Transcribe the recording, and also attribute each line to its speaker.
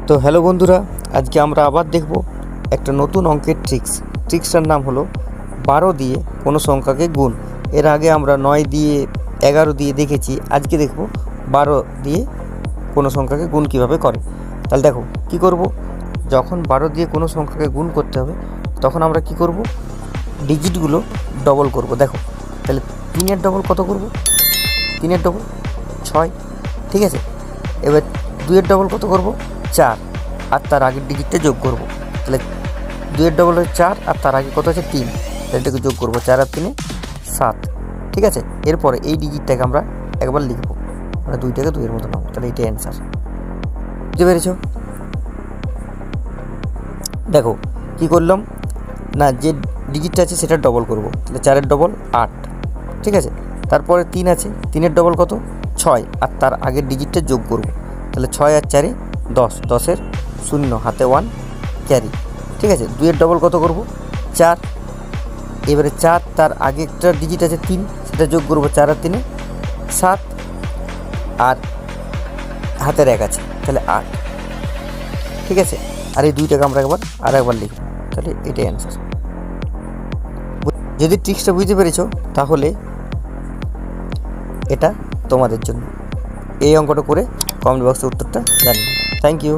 Speaker 1: তো হ্যালো বন্ধুরা, আজকে আমরা আবার দেখব একটা নতুন অঙ্কের ট্রিক্সটার নাম হলো 12 দিয়ে কোনো সংখ্যাকে গুণ। এর আগে আমরা 9 দিয়ে 11 দিয়ে দেখেছি, আজকে দেখব 12 দিয়ে কোনো সংখ্যাকে গুণ কিভাবে করে। তাহলে দেখো কি করব, যখন 12 দিয়ে কোনো সংখ্যাকে গুণ করতে হবে তখন আমরা কি করব, ডিজিটগুলো ডবল করব। দেখো তাহলে 3-এর ডবল কত করব, 3-এর ডবল 6, ঠিক আছে। এবার 2-এর ডবল কত করব, 4, আর তার আগের ডিজিটটা যোগ করব। তাহলে 2-এর ডবল হচ্ছে 4 আর তার আগে কত আছে 3, এটাকে যোগ করব, 4 আর 3 7, ঠিক আছে। এরপরে এই ডিজিটটাকে আমরা একবার লিখব, মানে 2টাকে 2-এর মতো নাও। তাহলে এইটাই অ্যান্সার, বুঝতে পেরেছ? দেখো কি করলাম না, যে ডিজিটটা আছে সেটা ডবল করব। তাহলে 4-এর ডবল 8, ঠিক আছে। তারপরে 3 আছে, 3-এর ডবল কত 6, আর তার আগের ডিজিটটা যোগ করব। তাহলে 6 আর 4 10, 10-এর 0, হাতে 1 ক্যারি, ঠিক আছে। 2-এর ডবল কত করব 4, এবারে 4 তার আগে একটা ডিজিট আছে 3, সেটা যোগ করব, 4 আর 3 7, আর হাতের 1 আছে, তাহলে 8, ঠিক আছে। আর এই 2টাকে আমরা একবার লিখব, তাহলে এটাই অ্যান্সার। যদি ট্রিক্সটা বুঝতে পেরেছো তাহলে এটা তোমাদের জন্য। এই অঙ্কটা করে কমেন্ট বক্সে উত্তরটা জানিও। Thank you.